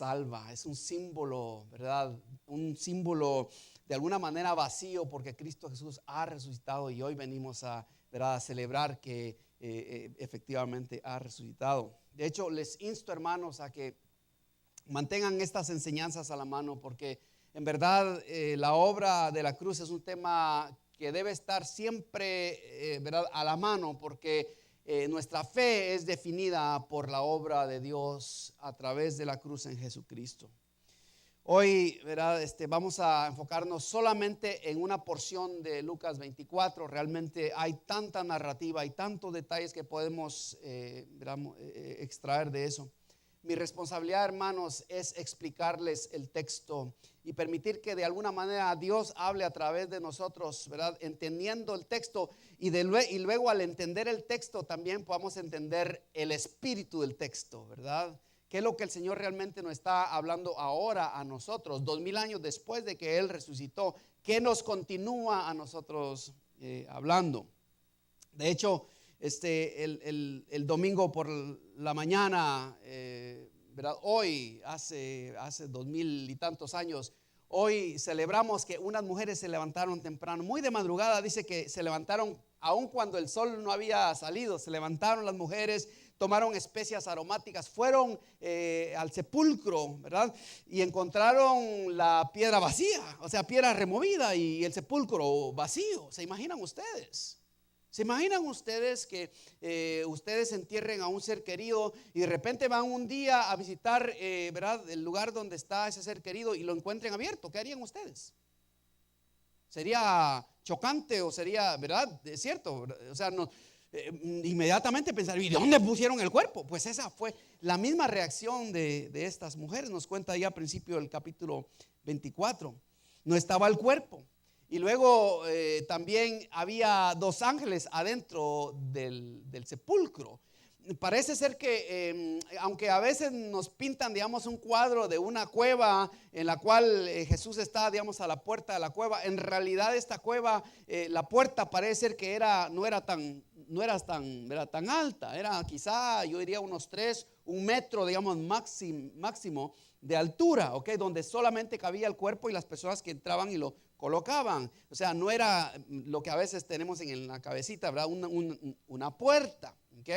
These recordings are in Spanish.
salva. Es un símbolo, ¿verdad? Un símbolo de alguna manera vacío, porque Cristo Jesús ha resucitado y hoy venimos a, ¿verdad?, a celebrar que efectivamente ha resucitado. De hecho, les insto, hermanos, a que mantengan estas enseñanzas a la mano, porque en verdad la obra de la cruz es un tema que debe estar siempre ¿verdad?, a la mano, porque nuestra fe es definida por la obra de Dios a través de la cruz en Jesucristo. Hoy, ¿verdad?, vamos a enfocarnos solamente en una porción de Lucas 24. Realmente hay tanta narrativa y tantos detalles que podemos extraer de eso. Mi responsabilidad, hermanos, es explicarles el texto y permitir que de alguna manera Dios hable a través de nosotros, ¿verdad?, entendiendo el texto y luego al entender el texto también podamos entender el espíritu del texto, ¿verdad? ¿Qué es lo que el Señor realmente nos está hablando ahora a nosotros, 2000 años después de que Él resucitó? ¿Qué nos continúa a nosotros hablando? De hecho, el domingo por la mañana, ¿verdad?, hoy, hace 2000 y tantos años, hoy celebramos que unas mujeres se levantaron temprano, muy de madrugada. Dice que se levantaron aun cuando el sol no había salido. Se levantaron las mujeres, tomaron especias aromáticas, fueron al sepulcro, ¿verdad?, y encontraron la piedra vacía, o sea, piedra removida y el sepulcro vacío. ¿Se imaginan ustedes? ¿Se imaginan ustedes que ustedes entierren a un ser querido y de repente van un día a visitar, ¿verdad?, el lugar donde está ese ser querido y lo encuentren abierto? ¿Qué harían ustedes? ¿Sería chocante o sería, verdad? Es cierto, o sea, no, inmediatamente pensar, ¿y dónde pusieron el cuerpo? Pues esa fue la misma reacción de estas mujeres. Nos cuenta ya al principio del capítulo 24. No estaba el cuerpo. Y luego también había 2 ángeles adentro del sepulcro. Parece ser que aunque a veces nos pintan, digamos, un cuadro de una cueva en la cual Jesús está, digamos, a la puerta de la cueva, en realidad esta cueva, la puerta parece ser que no era tan alta. Era quizá, yo diría, unos 1 metro, digamos, máximo de altura, ¿ok? Donde solamente cabía el cuerpo y las personas que entraban y lo colocaban. O sea, no era lo que a veces tenemos en la cabecita, ¿verdad? Una puerta, ¿ok?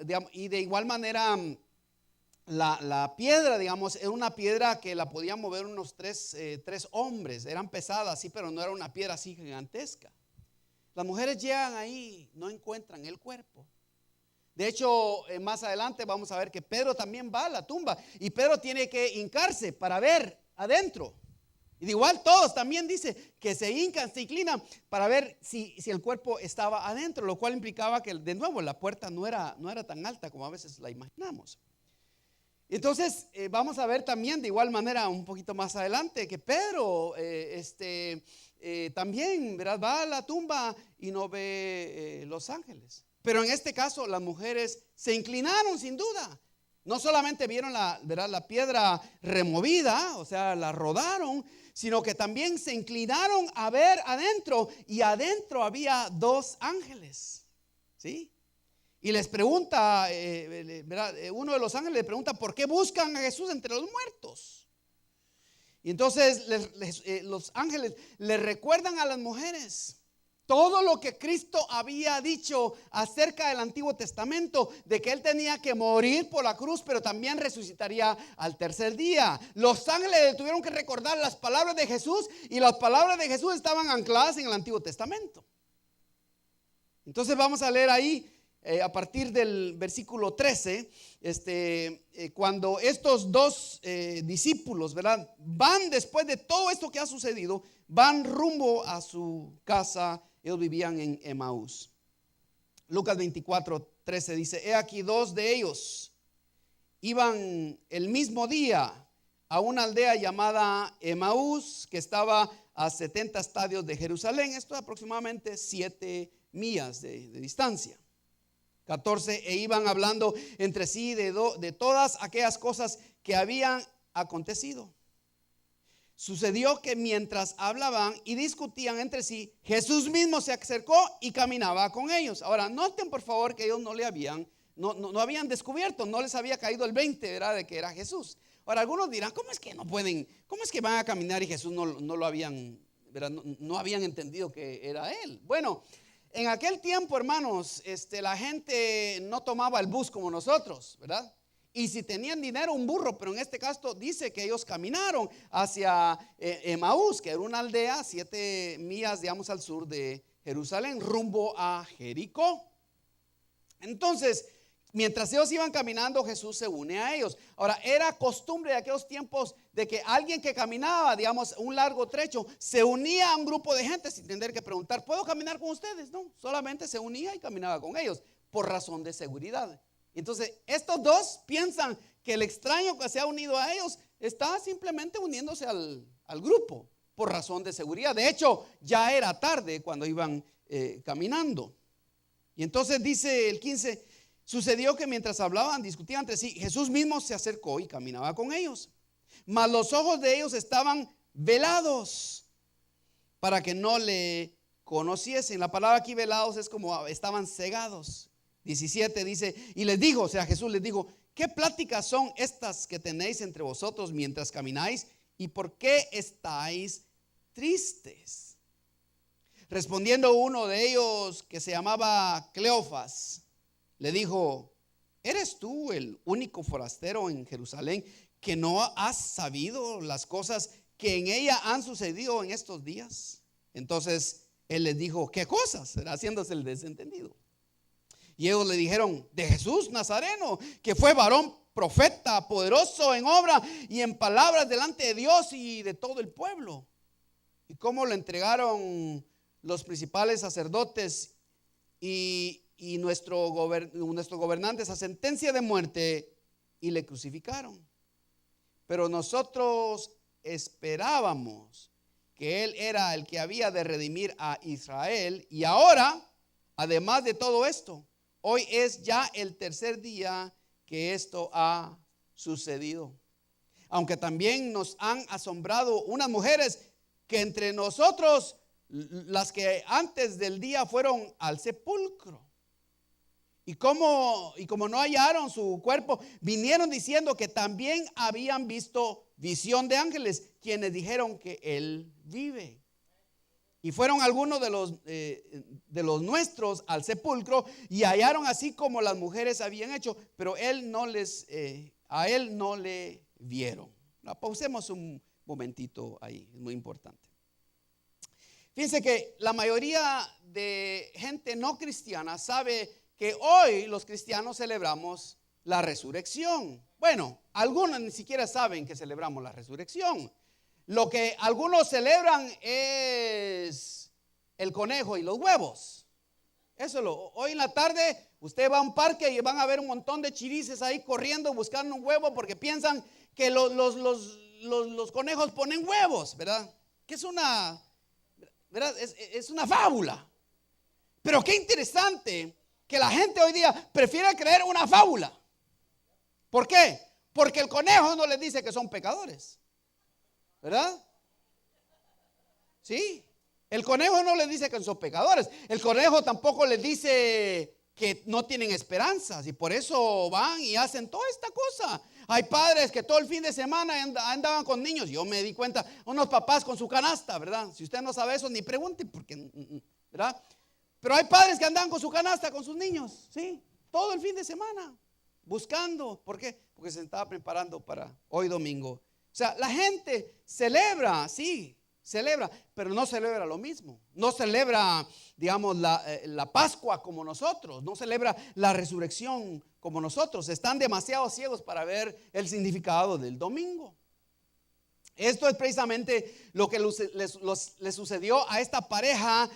Digamos, y de igual manera la piedra, digamos, era una piedra que la podían mover unos 3 hombres. Eran pesadas, sí, pero no era una piedra así gigantesca. Las mujeres llegan ahí, no encuentran el cuerpo. De hecho, más adelante vamos a ver que Pedro también va a la tumba y Pedro tiene que hincarse para ver adentro. Y de igual todos también dice que se hincan, se inclinan para ver si el cuerpo estaba adentro, lo cual implicaba que de nuevo la puerta no era tan alta como a veces la imaginamos. Entonces vamos a ver también de igual manera un poquito más adelante que Pedro también, ¿verdad?, va a la tumba y no ve los ángeles. Pero en este caso las mujeres se inclinaron sin duda. No solamente vieron la piedra removida, o sea, la rodaron, sino que también se inclinaron a ver adentro, y adentro había 2 ángeles, ¿sí? Y les pregunta, uno de los ángeles le pregunta, ¿por qué buscan a Jesús entre los muertos? Y entonces los ángeles le recuerdan a las mujeres todo lo que Cristo había dicho acerca del Antiguo Testamento, de que Él tenía que morir por la cruz, pero también resucitaría al tercer día. Los ángeles tuvieron que recordar las palabras de Jesús, y las palabras de Jesús estaban ancladas en el Antiguo Testamento. Entonces vamos a leer ahí a partir del versículo 13, cuando estos 2 discípulos, ¿verdad?, van después de todo esto que ha sucedido, van rumbo a su casa. Ellos vivían en Emaús. Lucas 24:13 dice: he aquí 2 de ellos iban el mismo día a una aldea llamada Emaús, que estaba a 70 estadios de Jerusalén. Esto es aproximadamente 7 millas de distancia. 14, e iban hablando entre sí de todas aquellas cosas que habían acontecido. Sucedió que mientras hablaban y discutían entre sí, Jesús mismo se acercó y caminaba con ellos. Ahora, noten por favor que ellos no le habían no habían descubierto, no les había caído el 20, ¿verdad? De que era Jesús. Ahora algunos dirán, ¿cómo es que no pueden, cómo es que van a caminar y Jesús no lo habían, ¿verdad? No habían entendido que era Él? Bueno, en aquel tiempo, hermanos, la gente no tomaba el bus como nosotros, ¿verdad? Y si tenían dinero, un burro, pero en este caso dice que ellos caminaron hacia Emaús, que era una aldea 7 millas, digamos, al sur de Jerusalén, rumbo a Jericó. Entonces, mientras ellos iban caminando, Jesús se une a ellos. Ahora, era costumbre de aquellos tiempos de que alguien que caminaba, digamos, un largo trecho, se unía a un grupo de gente sin tener que preguntar, ¿puedo caminar con ustedes? No, solamente se unía y caminaba con ellos por razón de seguridad. Entonces, estos dos piensan que el extraño que se ha unido a ellos está simplemente uniéndose al grupo por razón de seguridad. De hecho, ya era tarde cuando iban caminando. Y entonces dice el 15, sucedió que mientras hablaban, discutían entre sí, Jesús mismo se acercó y caminaba con ellos. Mas los ojos de ellos estaban velados para que no le conociesen. La palabra aquí velados es como estaban cegados. 17 dice, y les dijo, o sea, Jesús les dijo, ¿qué pláticas son estas que tenéis entre vosotros mientras camináis? ¿Y por qué estáis tristes? Respondiendo uno de ellos, que se llamaba Cleofas, le dijo, ¿eres tú el único forastero en Jerusalén que no has sabido las cosas que en ella han sucedido en estos días? Entonces él les dijo, ¿qué cosas? Haciéndose el desentendido. Y ellos le dijeron, de Jesús Nazareno, que fue varón profeta, poderoso en obra y en palabras delante de Dios y de todo el pueblo. Y cómo lo entregaron los principales sacerdotes y nuestros gobernantes a sentencia de muerte y le crucificaron. Pero nosotros esperábamos que Él era el que había de redimir a Israel. Y ahora, además de todo esto, hoy es ya el tercer día que esto ha sucedido. Aunque también nos han asombrado unas mujeres que entre nosotros, las que antes del día fueron al sepulcro. Y como no hallaron su cuerpo, vinieron diciendo que también habían visto visión de ángeles, quienes dijeron que Él vive. Y fueron algunos de los nuestros al sepulcro y hallaron así como las mujeres habían hecho, pero a él no le vieron. Pausemos un momentito ahí, es muy importante. Fíjense que la mayoría de gente no cristiana sabe que hoy los cristianos celebramos la resurrección. Bueno, algunos ni siquiera saben que celebramos la resurrección. Lo que algunos celebran es el conejo y los huevos. Hoy en la tarde usted va a un parque y van a ver un montón de chirices ahí corriendo buscando un huevo porque piensan que los conejos ponen huevos, ¿verdad? Que es una, ¿verdad? Es una fábula. Pero qué interesante que la gente hoy día prefiere creer una fábula. ¿Por qué? Porque el conejo no les dice que son pecadores, ¿verdad? Sí. El conejo no les dice que son pecadores. El conejo tampoco les dice que no tienen esperanzas. Y por eso van y hacen toda esta cosa. Hay padres que todo el fin de semana andaban con niños. Yo me di cuenta, unos papás con su canasta, ¿verdad? Si usted no sabe eso, ni pregunte, porque, ¿verdad? Pero hay padres que andaban con su canasta, con sus niños, ¿sí? Todo el fin de semana, buscando. ¿Por qué? Porque se estaba preparando para hoy domingo. O sea, la gente celebra, sí, celebra, pero no celebra lo mismo. No celebra, digamos, la Pascua como nosotros. No celebra la resurrección como nosotros. Están demasiado ciegos para ver el significado del domingo. Esto es precisamente lo que le sucedió a esta pareja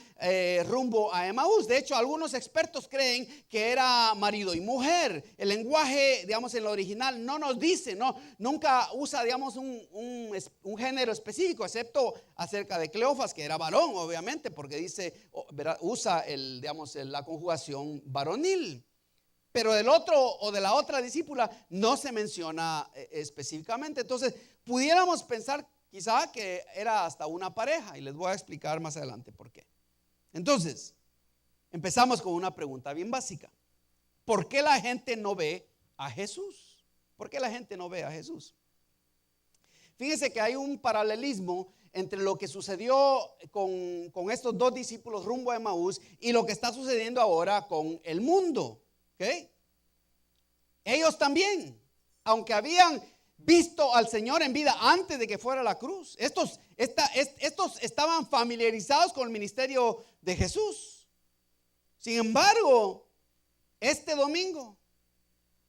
rumbo a Emaús. De hecho, algunos expertos creen que era marido y mujer. El lenguaje, digamos, en lo original no nos dice, nunca usa, digamos, un género específico, excepto acerca de Cleofas, que era varón, obviamente, porque dice, usa la conjugación varonil. Pero del otro o de la otra discípula no se menciona específicamente. Entonces, pudiéramos pensar quizá que era hasta una pareja. Y les voy a explicar más adelante por qué. Entonces, empezamos con una pregunta bien básica. ¿por qué la gente no ve a Jesús? ¿Por qué la gente no ve a Jesús? Fíjense que hay un paralelismo entre lo que sucedió con estos dos discípulos rumbo a Emaús y lo que está sucediendo ahora con el mundo. ¿Okay? Ellos también, aunque habían visto al Señor en vida antes de que fuera a la cruz, estos estaban familiarizados con el ministerio de Jesús. Sin embargo, este domingo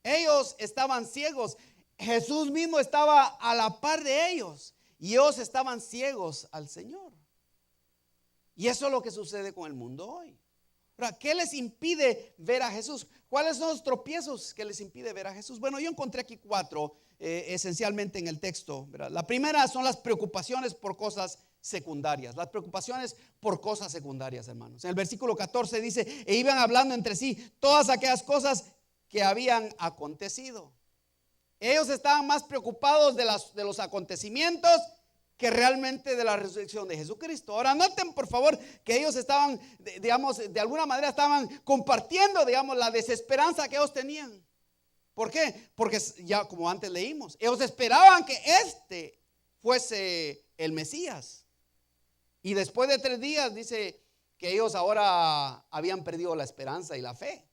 ellos estaban ciegos. Jesús mismo estaba a la par de ellos y ellos estaban ciegos al Señor. Y eso es lo que sucede con el mundo hoy. ¿Qué les impide ver a Jesús? ¿Cuáles son los tropiezos que les impide ver a Jesús? Bueno, yo encontré aquí 4 esencialmente en el texto, ¿verdad? La primera son las preocupaciones por cosas secundarias. Las preocupaciones por cosas secundarias, hermanos. En el versículo 14 dice: e iban hablando entre sí todas aquellas cosas que habían acontecido. Ellos estaban más preocupados de los acontecimientos que realmente de la resurrección de Jesucristo. Ahora noten por favor que ellos estaban, digamos, de alguna manera estaban compartiendo, digamos, la desesperanza que ellos tenían. ¿Por qué? Porque ya como antes leímos, ellos esperaban que este fuese el Mesías. Y después de 3 días dice que ellos ahora habían perdido la esperanza y la fe,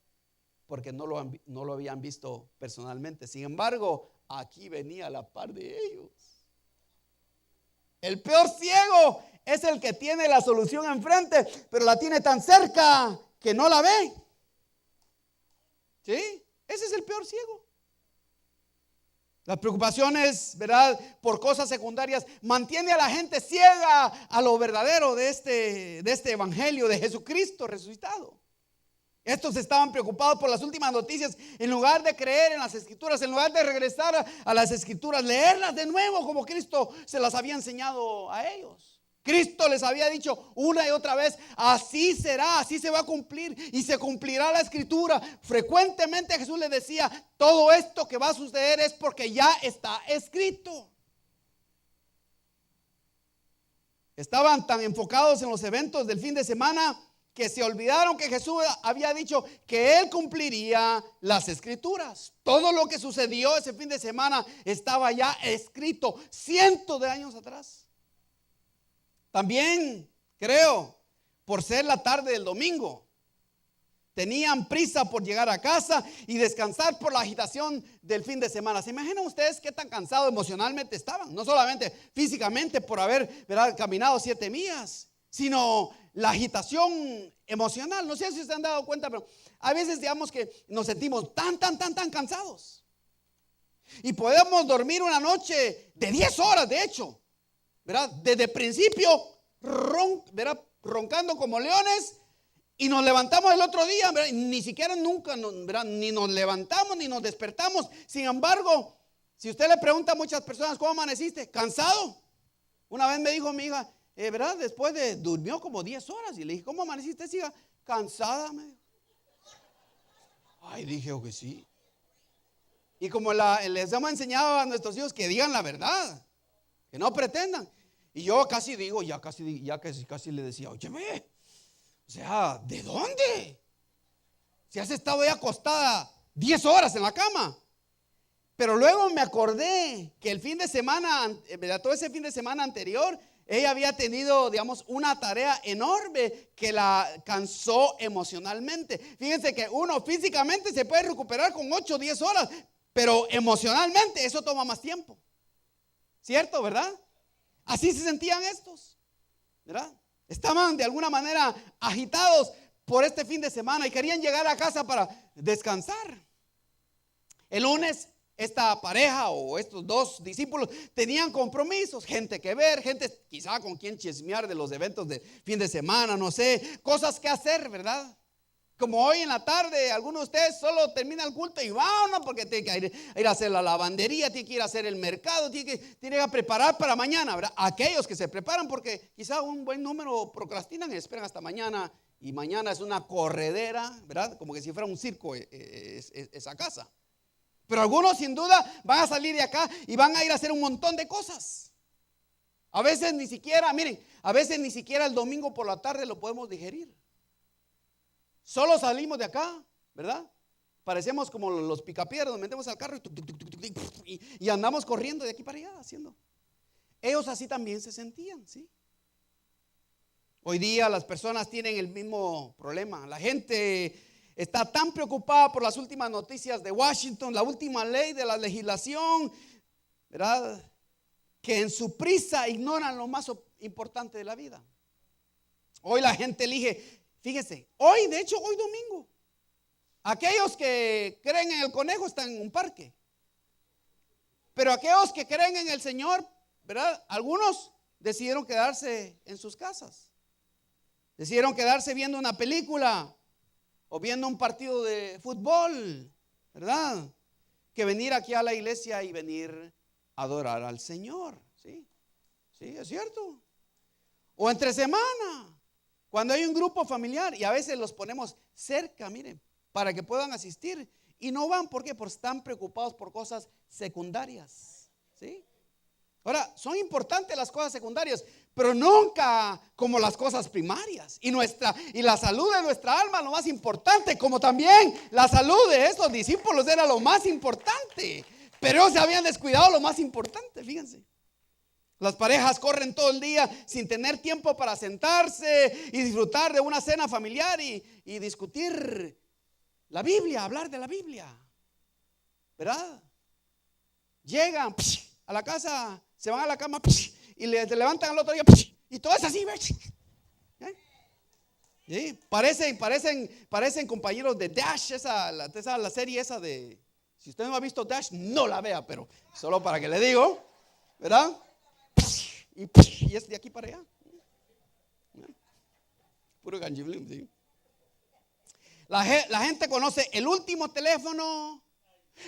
porque no lo habían visto personalmente. Sin embargo, aquí venía a la par de ellos. El peor ciego es el que tiene la solución enfrente, pero la tiene tan cerca que no la ve. ¿Sí? Ese es el peor ciego. Las preocupaciones, ¿verdad?, por cosas secundarias mantiene a la gente ciega a lo verdadero de este evangelio de Jesucristo resucitado. Estos estaban preocupados por las últimas noticias. En lugar de creer en las escrituras, en lugar de regresar a las escrituras, leerlas de nuevo como Cristo se las había enseñado a ellos. Cristo les había dicho una y otra vez: así será, así se va a cumplir y se cumplirá la escritura. Frecuentemente Jesús les decía: todo esto que va a suceder es porque ya está escrito. Estaban tan enfocados en los eventos del fin de semana que se olvidaron que Jesús había dicho que Él cumpliría las escrituras. Todo lo que sucedió ese fin de semana estaba ya escrito cientos de años atrás. También, creo, por ser la tarde del domingo, tenían prisa por llegar a casa y descansar por la agitación del fin de semana. ¿Se imaginan ustedes qué tan cansados emocionalmente estaban? No solamente físicamente por haber, ¿verdad?, caminado 7 millas, sino la agitación emocional. No sé si se han dado cuenta, pero a veces digamos que nos sentimos tan cansados y podemos dormir una noche de 10 horas, de hecho, ¿verdad?, desde el principio ¿verdad?, roncando como leones, y nos levantamos el otro día, ¿verdad?, ni siquiera nunca, ¿verdad?, ni nos levantamos ni nos despertamos. Sin embargo, si usted le pregunta a muchas personas: ¿cómo amaneciste? ¿Cansado? Una vez me dijo mi hija, ¿verdad?, durmió como 10 horas. Y le dije: ¿cómo amaneciste, hija? Cansada, me dijo. Ay, dije: que sí. Y como les hemos enseñado a nuestros hijos que digan la verdad, que no pretendan. Y yo casi le decía: óyeme, o sea, ¿de dónde? Si has estado ya acostada 10 horas en la cama. Pero luego me acordé que el fin de semana, todo ese fin de semana anterior, ella había tenido, digamos, una tarea enorme que la cansó emocionalmente. Fíjense que uno físicamente se puede recuperar con 8 o 10 horas, pero emocionalmente eso toma más tiempo. ¿Cierto, verdad? Así se sentían estos, ¿verdad? Estaban de alguna manera agitados por este fin de semana y querían llegar a casa para descansar. El lunes, esta pareja o estos 2 discípulos tenían compromisos, gente que ver, gente quizá con quien chismear de los eventos de fin de semana, no sé, cosas que hacer, ¿verdad? Como hoy en la tarde, algunos de ustedes solo termina el culto y van, porque tiene que ir a hacer la lavandería, tiene que ir a hacer el mercado, tiene que preparar para mañana, ¿verdad? Aquellos que se preparan, porque quizá un buen número procrastinan y esperan hasta mañana, y mañana es una corredera, ¿verdad? Como que si fuera un circo esa casa. Pero algunos sin duda van a salir de acá y van a ir a hacer un montón de cosas. A veces ni siquiera el domingo por la tarde lo podemos digerir. Solo salimos de acá, ¿verdad?, parecemos como los picapiedras, nos metemos al carro y andamos corriendo de aquí para allá haciendo. Ellos así también se sentían, ¿sí? Hoy día las personas tienen el mismo problema. La gente está tan preocupada por las últimas noticias de Washington, la última ley de la legislación, ¿verdad?, que en su prisa ignoran lo más importante de la vida. Hoy la gente elige, fíjese, hoy domingo, aquellos que creen en el conejo están en un parque, pero aquellos que creen en el Señor, ¿verdad?, algunos decidieron quedarse en sus casas, decidieron quedarse viendo una película o viendo un partido de fútbol, ¿verdad?, que venir aquí a la iglesia y venir a adorar al Señor. Sí, sí, es cierto. O entre semana, cuando hay un grupo familiar y a veces los ponemos cerca, miren, para que puedan asistir y no van, ¿por qué? Porque están preocupados por cosas secundarias, ¿sí? Ahora, son importantes las cosas secundarias, pero nunca como las cosas primarias. Y la salud de nuestra alma, lo más importante, como también la salud de estos discípulos era lo más importante. Pero ellos se habían descuidado lo más importante, fíjense. Las parejas corren todo el día sin tener tiempo para sentarse y disfrutar de una cena familiar y discutir la Biblia, hablar de la Biblia, ¿verdad? Llegan a la casa, se van a la cama y se levantan al otro día y todo es así, ¿ves? ¿Sí? Parecen compañeros de Dash, la serie esa de... Si usted no ha visto Dash, no la vea, pero solo para que le digo, ¿verdad? Y es de aquí para allá. Puro ganjiblim, ¿sí? La gente conoce el último teléfono,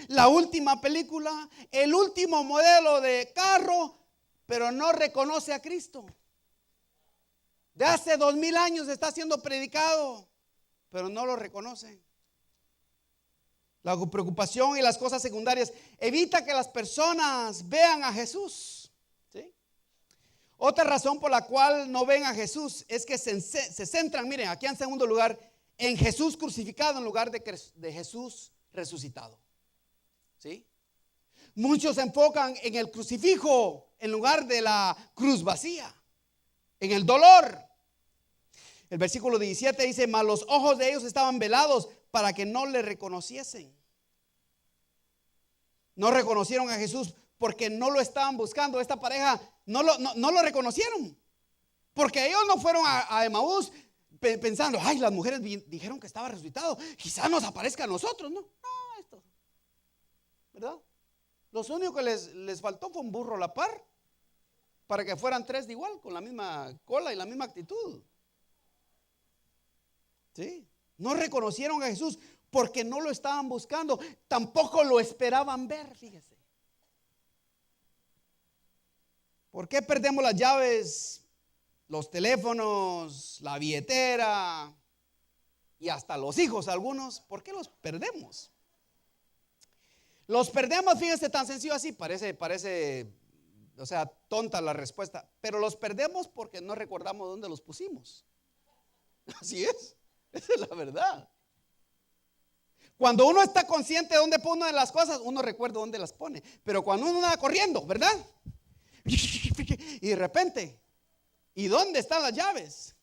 la última película, el último modelo de carro, pero no reconoce a Cristo. De hace 2000 años está siendo predicado, pero no lo reconocen. La preocupación y las cosas secundarias evita que las personas vean a Jesús, ¿sí? Otra razón por la cual no ven a Jesús es que se centran, miren, aquí en segundo lugar, en Jesús crucificado en lugar de Jesús resucitado, ¿sí? Muchos se enfocan en el crucifijo en lugar de la cruz vacía, en el dolor. El versículo 17 dice: mas los ojos de ellos estaban velados para que no le reconociesen. No reconocieron a Jesús porque no lo estaban buscando. Esta pareja no lo reconocieron, porque ellos no fueron a Emaús pensando, ay, las mujeres dijeron que estaba resucitado, quizás nos aparezca a nosotros. No, esto, ¿verdad? Los únicos que les faltó fue un burro a la par, para que fueran tres de igual, con la misma cola y la misma actitud. ¿Sí? No reconocieron a Jesús porque no lo estaban buscando, tampoco lo esperaban ver, fíjese. ¿Por qué perdemos las llaves, los teléfonos, la billetera y hasta los hijos algunos? ¿Por qué los perdemos? Los perdemos, fíjense, tan sencillo así, parece, o sea, tonta la respuesta, pero los perdemos porque no recordamos dónde los pusimos. Así es, esa es la verdad. Cuando uno está consciente de dónde pone las cosas, uno recuerda dónde las pone. Pero cuando uno anda corriendo, ¿verdad? Y de repente, ¿y dónde están las llaves?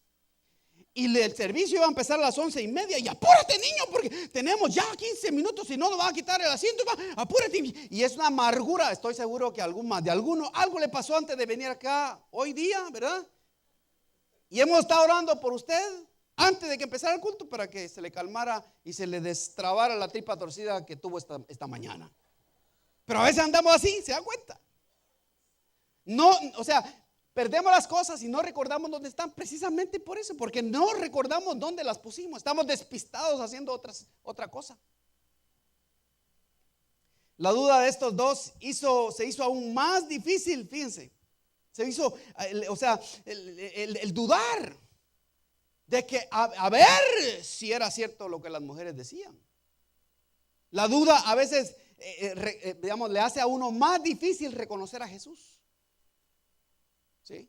Y el servicio iba a empezar a las 11:30. Y apúrate, niño, porque tenemos ya 15 minutos y no nos van a quitar el asiento. Apúrate. Y es una amargura. Estoy seguro que algo le pasó antes de venir acá hoy día, ¿verdad? Y hemos estado orando por usted antes de que empezara el culto para que se le calmara y se le destrabara la tripa torcida que tuvo esta mañana. Pero a veces andamos así, ¿se da cuenta? No, o sea, perdemos las cosas y no recordamos dónde están, precisamente por eso, porque no recordamos dónde las pusimos. Estamos despistados haciendo otra cosa. La duda de estos dos se hizo aún más difícil, fíjense. Se hizo, o sea, el dudar de que a ver si era cierto lo que las mujeres decían. La duda a veces, digamos, le hace a uno más difícil reconocer a Jesús. ¿Sí?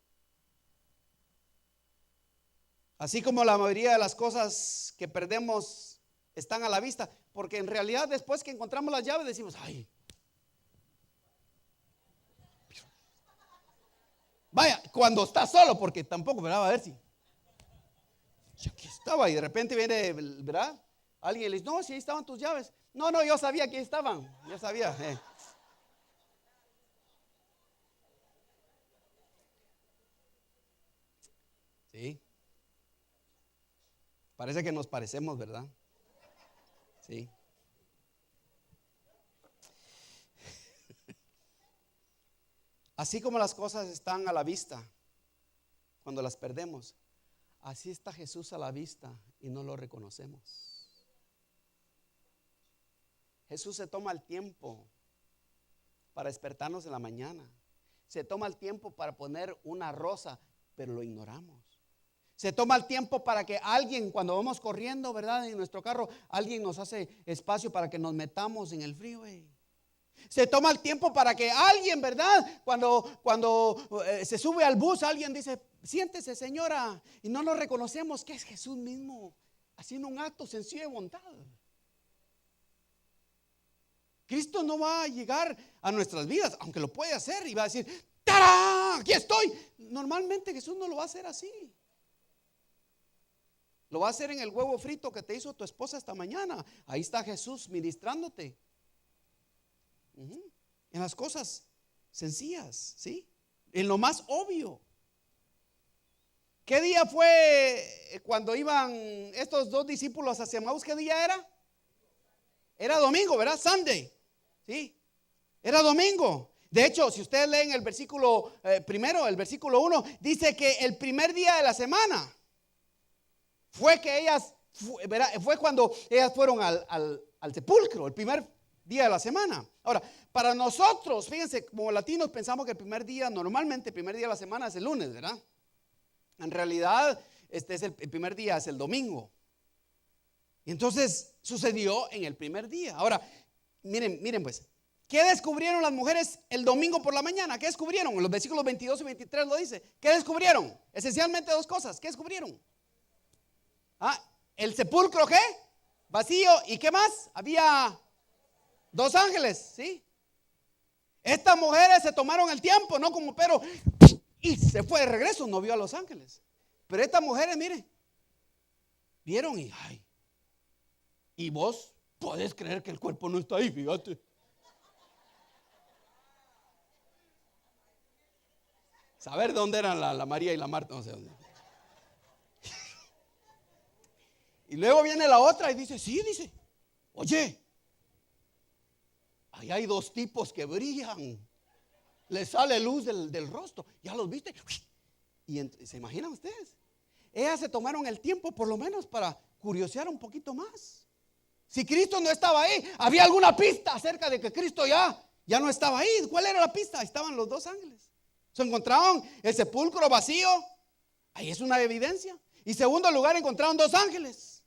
Así como la mayoría de las cosas que perdemos están a la vista, porque en realidad después que encontramos las llaves decimos, ay, vaya, cuando está solo, porque tampoco, ¿verdad? A ver si aquí estaba y de repente viene, ¿verdad? Alguien le dice, no, si ahí estaban tus llaves. No, yo sabía que ahí estaban, yo sabía. Sí, parece que nos parecemos, ¿verdad? Sí. Así como las cosas están a la vista cuando las perdemos, así está Jesús a la vista y no lo reconocemos. Jesús se toma el tiempo para despertarnos en la mañana. Se toma el tiempo para poner una rosa, pero lo ignoramos. Se toma el tiempo para que alguien, cuando vamos corriendo, ¿verdad? En nuestro carro, alguien nos hace espacio para que nos metamos en el freeway. Se toma el tiempo para que alguien, ¿verdad? Cuando se sube al bus, alguien dice, siéntese, señora. Y no nos reconocemos que es Jesús mismo, haciendo un acto sencillo de bondad. Cristo no va a llegar a nuestras vidas, aunque lo puede hacer, y va a decir, ¡tarán! Aquí estoy. Normalmente Jesús no lo va a hacer así. Lo va a hacer en el huevo frito que te hizo tu esposa esta mañana. Ahí está Jesús ministrándote. En las cosas sencillas, ¿sí? En lo más obvio. ¿Qué día fue cuando iban estos dos discípulos hacia Emaús? ¿Qué día era? Era domingo, ¿verdad? Sunday, ¿sí? Era domingo. De hecho, si ustedes leen el versículo primero, el versículo 1, dice que el primer día de la semana fue que fue cuando ellas fueron al sepulcro, el primer día de la semana. Ahora, para nosotros, fíjense, como latinos pensamos que normalmente el primer día de la semana es el lunes, ¿verdad? En realidad, el primer día es el domingo. Y entonces sucedió en el primer día. Ahora, miren pues, ¿qué descubrieron las mujeres el domingo por la mañana? ¿Qué descubrieron? En los versículos 22 y 23 lo dice. ¿Qué descubrieron? Esencialmente dos cosas. ¿Qué descubrieron? El sepulcro, ¿qué? Vacío. ¿Y qué más? Había dos ángeles, ¿sí? Estas mujeres se tomaron el tiempo, no como Pedro, y se fue de regreso, no vio a los ángeles. Pero estas mujeres, mire, vieron y ay. Y vos podés creer que el cuerpo no está ahí, fíjate. Saber dónde eran la María y la Marta, no sé dónde. Y luego viene la otra y dice, sí, dice, oye, ahí hay dos tipos que brillan, les sale luz del rostro, ¿ya los viste? Y ¿se imaginan ustedes? Ellas se tomaron el tiempo por lo menos para curiosear un poquito más. Si Cristo no estaba ahí, había alguna pista acerca de que Cristo ya no estaba ahí. ¿Cuál era la pista? Estaban los dos ángeles. Se encontraron el sepulcro vacío. Ahí es una evidencia. Y segundo lugar, encontraron dos ángeles.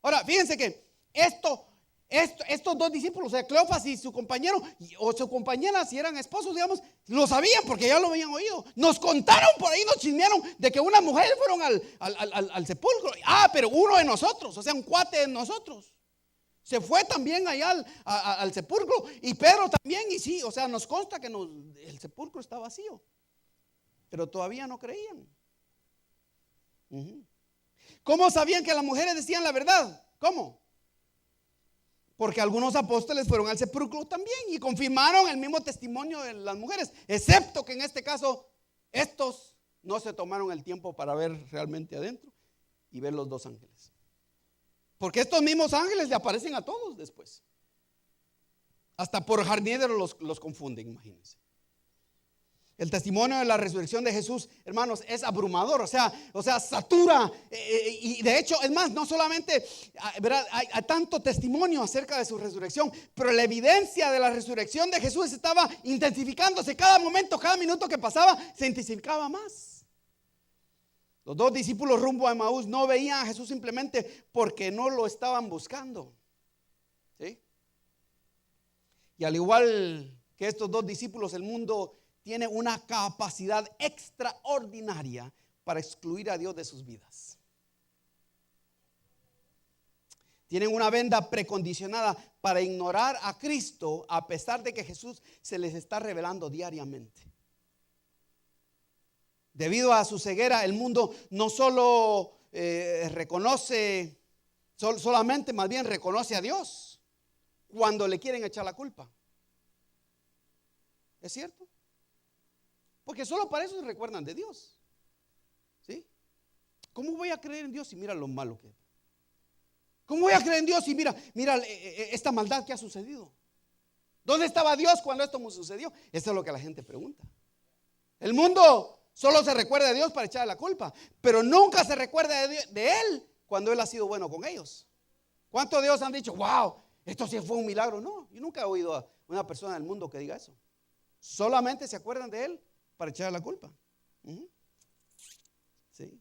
Ahora, fíjense que estos dos discípulos, o sea, Cleofas y su compañero o su compañera, si eran esposos, digamos, lo sabían porque ya lo habían oído. Nos contaron por ahí, nos chismearon de que unas mujeres fueron al sepulcro. Pero uno de nosotros, o sea, un cuate de nosotros, se fue también allá al sepulcro. Y Pedro también, y sí, o sea, nos consta que el sepulcro está vacío. Pero todavía no creían. ¿Cómo sabían que las mujeres decían la verdad? ¿Cómo? Porque algunos apóstoles fueron al sepulcro también y confirmaron el mismo testimonio de las mujeres, excepto que en este caso estos no se tomaron el tiempo para ver realmente adentro y ver los dos ángeles. Porque estos mismos ángeles le aparecen a todos después. Hasta por jardineros los confunden, imagínense. El testimonio de la resurrección de Jesús, hermanos, es abrumador, o sea, satura. Y de hecho, es más, no solamente, ¿verdad? Hay tanto testimonio acerca de su resurrección, pero la evidencia de la resurrección de Jesús estaba intensificándose. Cada momento, cada minuto que pasaba, se intensificaba más. Los dos discípulos rumbo a Emaús no veían a Jesús simplemente porque no lo estaban buscando, ¿sí? Y al igual que estos dos discípulos, el mundo tiene una capacidad extraordinaria para excluir a Dios de sus vidas. Tienen una venda precondicionada para ignorar a Cristo a pesar de que Jesús se les está revelando diariamente. Debido a su ceguera, el mundo no solo solamente más bien reconoce a Dios cuando le quieren echar la culpa. ¿Es cierto? Porque solo para eso se recuerdan de Dios. ¿Sí? ¿Cómo voy a creer en Dios si mira lo malo que es? ¿Cómo voy a creer en Dios si mira esta maldad que ha sucedido? ¿Dónde estaba Dios cuando esto me sucedió? Eso es lo que la gente pregunta. El mundo solo se recuerda de Dios para echarle la culpa, pero nunca se recuerda de Él cuando Él ha sido bueno con ellos. ¿Cuántos de Dios han dicho, wow, esto sí fue un milagro? No, yo nunca he oído a una persona del mundo que diga eso. Solamente se acuerdan de Él para echarle la culpa. Sí.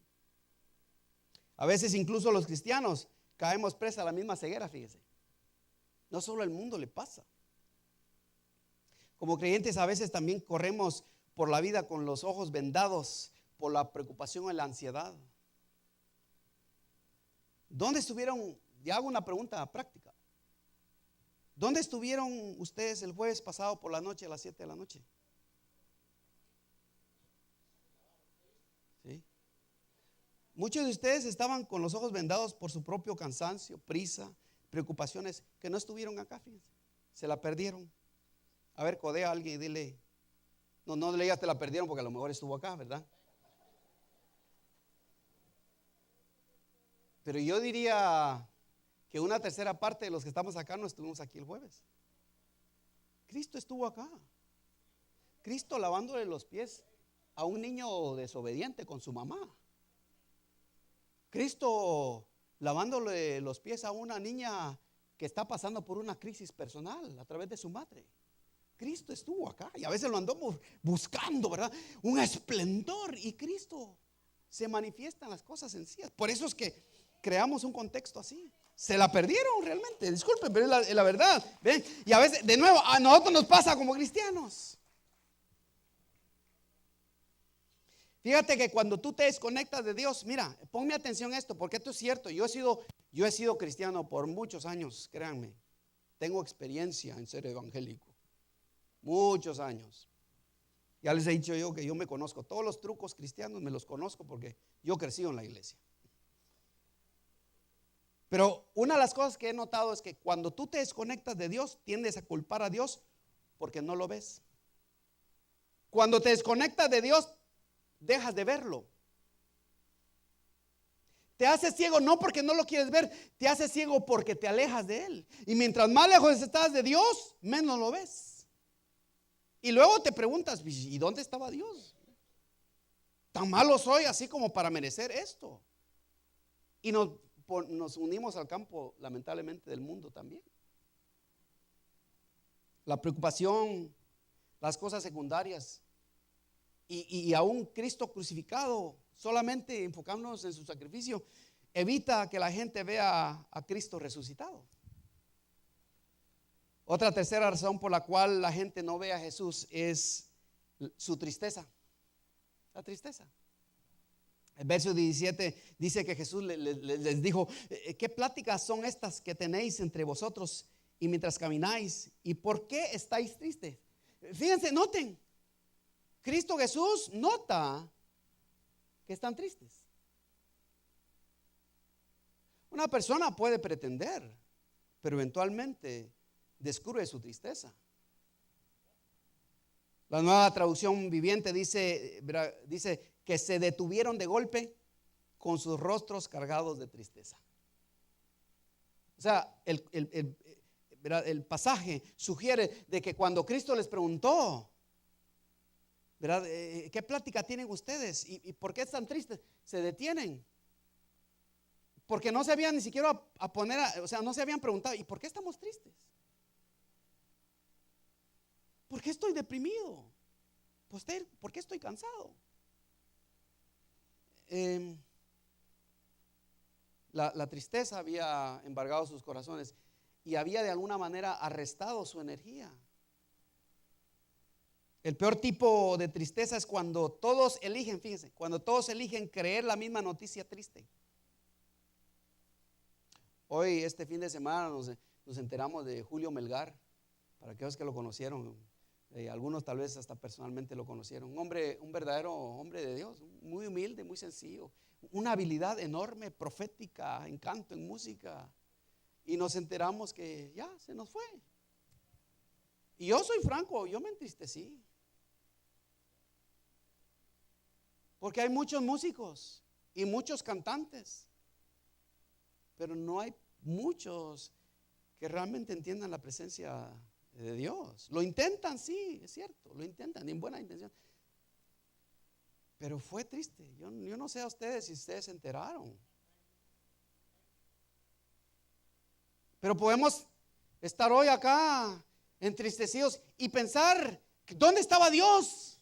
A veces incluso los cristianos caemos presa a la misma ceguera, fíjese. No solo al mundo le pasa. Como creyentes a veces también corremos por la vida con los ojos vendados por la preocupación y la ansiedad. ¿Dónde estuvieron? Ya hago una pregunta práctica. ¿Dónde estuvieron ustedes el jueves pasado por la noche a las 7 de la noche? ¿Sí? Muchos de ustedes estaban con los ojos vendados por su propio cansancio, prisa, preocupaciones, que no estuvieron acá, fíjense. Se la perdieron. A ver, codea a alguien y dile, no le digas te la perdieron porque a lo mejor estuvo acá, ¿verdad? Pero yo diría que una tercera parte de los que estamos acá no estuvimos aquí el jueves. Cristo estuvo acá. Cristo lavándole los pies a un niño desobediente con su mamá. Cristo lavándole los pies a una niña que está pasando por una crisis personal a través de su madre. Cristo estuvo acá y a veces lo andamos buscando, ¿verdad? Un esplendor, y Cristo se manifiesta en las cosas sencillas. Por eso es que creamos un contexto así. Se la perdieron realmente, disculpen, pero es la verdad. ¿Ven? Y a veces, de nuevo, a nosotros nos pasa como cristianos. Fíjate que cuando tú te desconectas de Dios, mira, ponme atención a esto, porque esto es cierto. Yo he sido cristiano por muchos años, créanme. Tengo experiencia en ser evangélico. Muchos años. Ya les he dicho yo que yo me conozco. Todos los trucos cristianos me los conozco porque yo crecí en la iglesia. Pero una de las cosas que he notado es que cuando tú te desconectas de Dios, tiendes a culpar a Dios porque no lo ves. Cuando te desconectas de Dios, dejas de verlo. Te haces ciego no porque no lo quieres ver, te haces ciego porque te alejas de Él. Y mientras más lejos estás de Dios, menos lo ves. Y luego te preguntas, ¿y dónde estaba Dios? ¿Tan malo soy así como para merecer esto? Y nos unimos al campo, lamentablemente, del mundo también. La preocupación, las cosas secundarias y aún Cristo crucificado, solamente enfocándonos en su sacrificio, evita que la gente vea a Cristo resucitado. Otra tercera razón por la cual la gente no ve a Jesús es su tristeza. La tristeza. El verso 17 dice que Jesús les dijo, ¿qué pláticas son estas que tenéis entre vosotros y mientras camináis? ¿Y por qué estáis tristes? Fíjense, noten, Cristo Jesús nota que están tristes. Una persona puede pretender, pero eventualmente descubre su tristeza. La Nueva Traducción Viviente dice que se detuvieron de golpe con sus rostros cargados de tristeza. O sea, el pasaje sugiere de que cuando Cristo les preguntó, ¿verdad? ¿Qué plática tienen ustedes? ¿Y por qué están tristes? Se detienen. Porque no se habían ni siquiera no se habían preguntado, ¿y por qué estamos tristes? ¿Por qué estoy deprimido? ¿Por qué estoy cansado? La tristeza había embargado sus corazones y había de alguna manera arrestado su energía. El peor tipo de tristeza es cuando todos eligen, fíjense, cuando todos eligen creer la misma noticia triste. Hoy, este fin de semana, nos enteramos de Julio Melgar, para aquellos que lo conocieron. Algunos tal vez hasta personalmente lo conocieron. Un verdadero hombre de Dios, muy humilde, muy sencillo, una habilidad enorme, profética, en canto, en música. Y nos enteramos que ya se nos fue. Y yo soy franco, yo me entristecí. Porque hay muchos músicos y muchos cantantes, pero no hay muchos que realmente entiendan la presencia de Dios. Lo intentan, sí, es cierto, lo intentan en buena intención. Pero fue triste. Yo no sé a ustedes si ustedes se enteraron. Pero podemos estar hoy acá entristecidos y pensar, ¿dónde estaba Dios?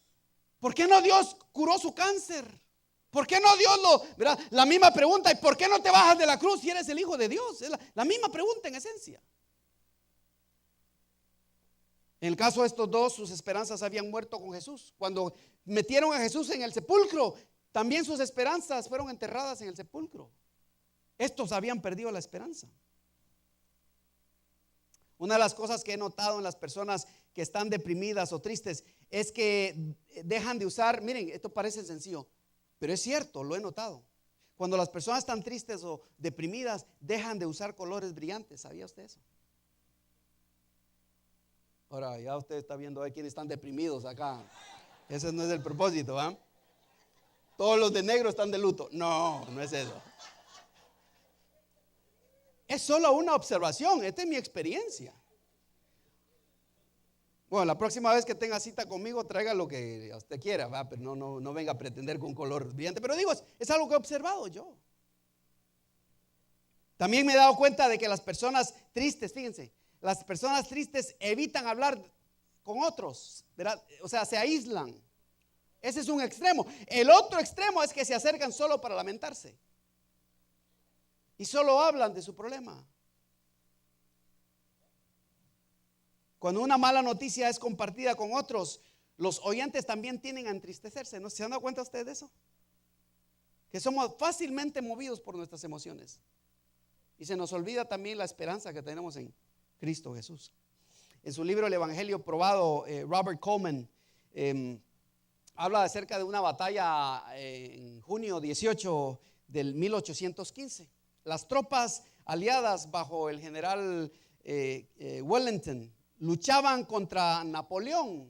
¿Por qué no Dios curó su cáncer? ¿Por qué no Dios ¿verdad? La misma pregunta, ¿y por qué no te bajas de la cruz si eres el Hijo de Dios? Es la misma pregunta en esencia. En el caso de estos dos, sus esperanzas habían muerto con Jesús. Cuando metieron a Jesús en el sepulcro, también sus esperanzas fueron enterradas en el sepulcro. Estos habían perdido la esperanza. Una de las cosas que he notado en las personas que están deprimidas o tristes es que dejan de usar, miren, esto parece sencillo, pero es cierto, lo he notado. Cuando las personas están tristes o deprimidas, dejan de usar colores brillantes. ¿Sabía usted eso? Ahora, ya usted está viendo a quienes están deprimidos acá. Ese no es el propósito, ¿va? Todos los de negro están de luto. No, no es eso. Es solo una observación, esta es mi experiencia. Bueno, la próxima vez que tenga cita conmigo, traiga lo que usted quiera, ¿va? Pero no venga a pretender con color brillante. Pero digo, es algo que he observado yo. También me he dado cuenta de que las personas tristes, fíjense, las personas tristes evitan hablar con otros, ¿verdad? O sea, se aíslan. Ese es un extremo. El otro extremo es que se acercan solo para lamentarse. Y solo hablan de su problema. Cuando una mala noticia es compartida con otros, los oyentes también tienden a entristecerse. ¿No se han dado cuenta ustedes de eso? Que somos fácilmente movidos por nuestras emociones. Y se nos olvida también la esperanza que tenemos en Cristo Jesús. En su libro El Evangelio Probado, Robert Coleman habla acerca de una batalla en junio 18 del 1815. Las tropas aliadas bajo el general Wellington luchaban contra Napoleón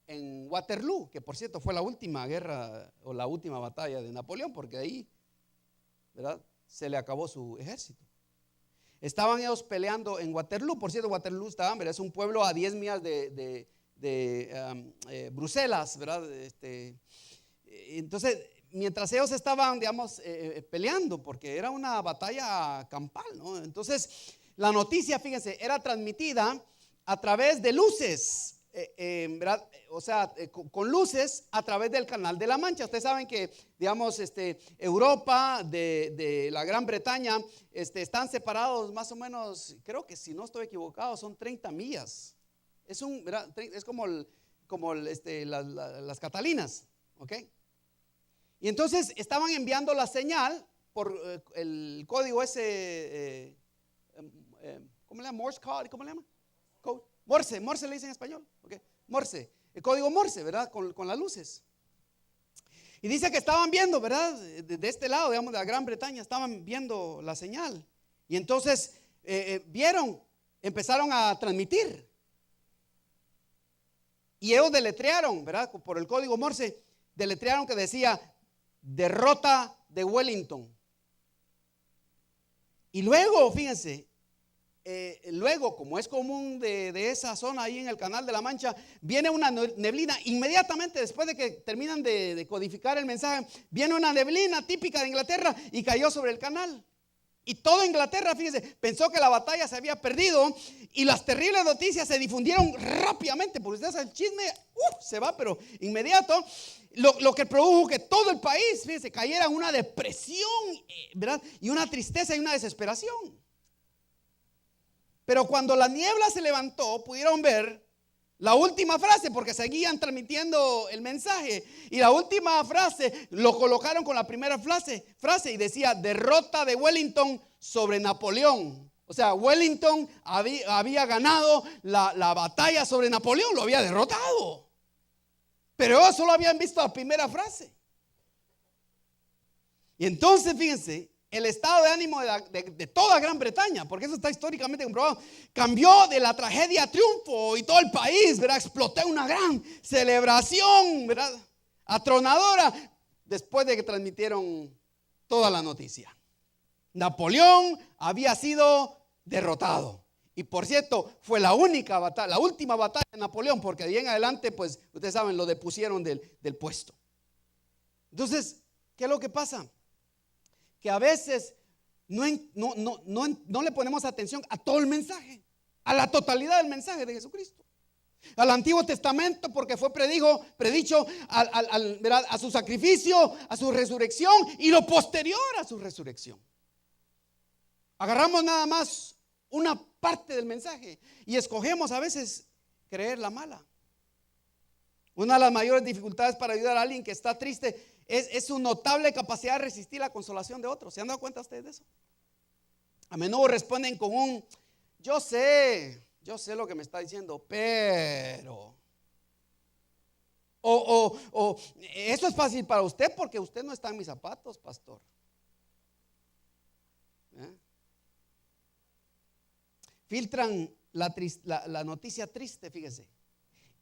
en Waterloo, que por cierto fue la última guerra o la última batalla de Napoleón, porque ahí, ¿verdad?, se le acabó su ejército. Estaban ellos peleando en Waterloo. Por cierto, Waterloo es un pueblo a 10 millas de Bruselas, ¿verdad? Entonces, mientras ellos estaban, digamos, peleando, porque era una batalla campal, ¿no? Entonces, la noticia, fíjense, era transmitida a través de luces, ¿verdad? O sea, con luces a través del Canal de la Mancha. Ustedes saben que, digamos, Europa de la Gran Bretaña están separados más o menos, creo que si no estoy equivocado, son 30 millas. Es como las Catalinas, ¿ok? Y entonces estaban enviando la señal por el código ese, ¿cómo le llama? Morse code, ¿cómo le llama? Morse le dice en español, ¿ok? Morse, el código Morse, ¿verdad? Con las luces. Y dice que estaban viendo, ¿verdad? De este lado, digamos, de la Gran Bretaña, estaban viendo la señal. Y entonces empezaron a transmitir. Y ellos deletrearon, ¿verdad? Por el código Morse, deletrearon que decía derrota de Wellington. Y luego, fíjense, luego, como es común de esa zona ahí en el Canal de la Mancha, viene una neblina. Inmediatamente después de que terminan de codificar el mensaje, viene una neblina típica de Inglaterra y cayó sobre el canal. Y toda Inglaterra, fíjense, pensó que la batalla se había perdido y las terribles noticias se difundieron rápidamente, porque ustedes el chisme se va, pero inmediato, lo que produjo que todo el país, fíjense, cayera en una depresión, ¿verdad? Y una tristeza y una desesperación. Pero cuando la niebla se levantó, pudieron ver La última frase, porque seguían transmitiendo el mensaje. Y la última frase lo colocaron con la primera frase y decía: derrota de Wellington sobre Napoleón. O sea, Wellington había ganado la batalla sobre Napoleón, lo había derrotado. Pero ellos solo habían visto la primera frase. Y entonces, fíjense, el estado de ánimo de toda Gran Bretaña, porque eso está históricamente comprobado, cambió de la tragedia a triunfo, y todo el país, ¿verdad?, explotó una gran celebración, ¿verdad?, atronadora, después de que transmitieron toda la noticia. Napoleón había sido derrotado. Y por cierto, fue la única batalla, la última batalla de Napoleón, porque de ahí en adelante, pues, ustedes saben, lo depusieron del puesto. Entonces, ¿qué es lo que pasa? Que a veces no le ponemos atención a todo el mensaje, a la totalidad del mensaje de Jesucristo. Al Antiguo Testamento, porque fue predicho a su sacrificio, a su resurrección y lo posterior a su resurrección. Agarramos nada más una parte del mensaje y escogemos a veces creer la mala. Una de las mayores dificultades para ayudar a alguien que está triste es su notable capacidad de resistir la consolación de otros. ¿Se han dado cuenta ustedes de eso? A menudo responden con un yo sé lo que me está diciendo, pero o eso es fácil para usted porque usted no está en mis zapatos, pastor. Filtran la noticia triste, fíjese,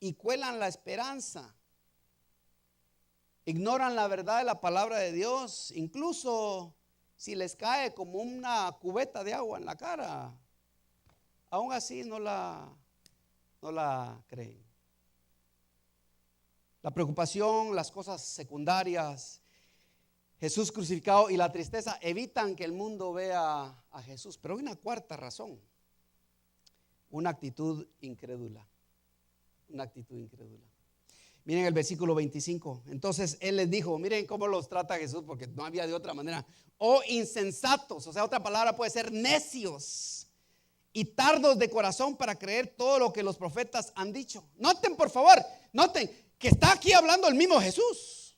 y cuelan la esperanza. Ignoran la verdad de la palabra de Dios, incluso si les cae como una cubeta de agua en la cara, aún así no la creen. La preocupación, las cosas secundarias, Jesús crucificado y la tristeza evitan que el mundo vea a Jesús. Pero hay una cuarta razón: una actitud incrédula. Una actitud incrédula. Miren el versículo 25. Entonces él les dijo, miren cómo los trata Jesús, porque no había de otra manera. Oh insensatos, o sea, otra palabra puede ser necios y tardos de corazón para creer todo lo que los profetas han dicho. Noten, por favor, noten que está aquí hablando el mismo Jesús.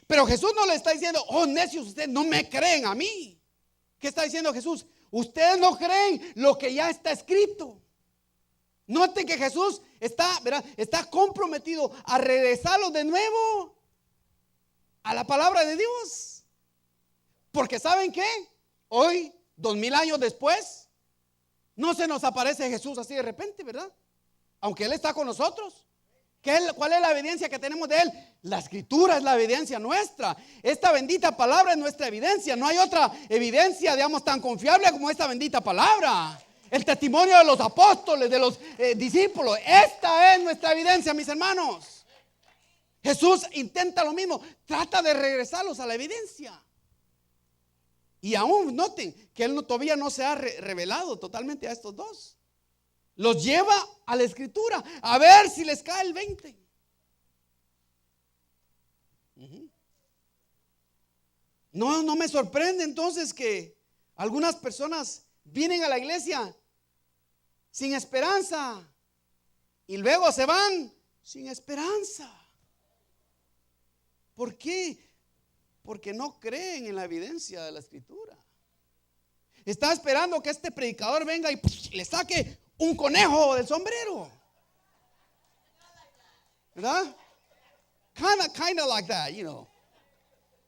Pero Jesús no le está diciendo, oh necios, ustedes no me creen a mí. ¿Qué está diciendo Jesús? Ustedes no creen lo que ya está escrito. Noten que Jesús está comprometido a regresarlos de nuevo a la palabra de Dios. Porque ¿saben qué? Hoy, 2000 años después, no se nos aparece Jesús así de repente, ¿verdad? Aunque Él está con nosotros. ¿Cuál es la evidencia que tenemos de Él? La Escritura es la evidencia nuestra. Esta bendita palabra es nuestra evidencia. No hay otra evidencia, digamos, tan confiable como esta bendita palabra. El testimonio de los apóstoles, de los discípulos. Esta es nuestra evidencia, mis hermanos. Jesús intenta lo mismo. Trata de regresarlos a la evidencia. Y aún noten que Él todavía no se ha revelado totalmente a estos dos. Los lleva a la Escritura a ver si les cae el 20. No me sorprende entonces que algunas personas vienen a la iglesia sin esperanza y luego se van sin esperanza. ¿Por qué? Porque no creen en la evidencia de la Escritura. Está esperando que este predicador venga y le saque un conejo del sombrero, ¿verdad? Kind of like that, you know.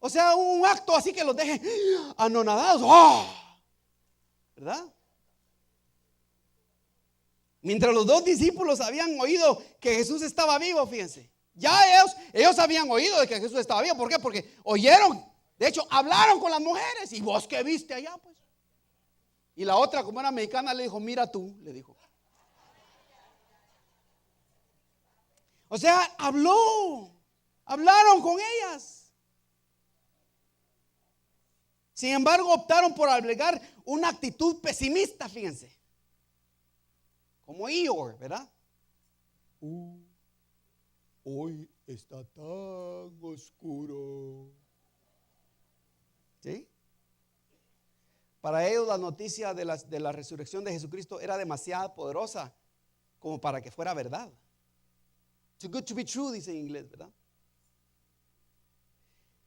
O sea, un acto así que los deje anonadados. ¡Oh! ¿Verdad? Mientras los dos discípulos habían oído que Jesús estaba vivo, fíjense. Ya ellos habían oído de que Jesús estaba vivo. ¿Por qué? Porque oyeron. De hecho, hablaron con las mujeres. ¿Y vos qué viste allá, pues? Y la otra, como era mexicana, le dijo, mira tú, le dijo. O sea, hablaron con ellas. Sin embargo, optaron por albergar una actitud pesimista, fíjense. Como Eeyore, ¿verdad? Hoy está tan oscuro. ¿Sí? Para ellos la noticia de la resurrección de Jesucristo era demasiado poderosa como para que fuera verdad. Too good to be true, dice en inglés, ¿verdad?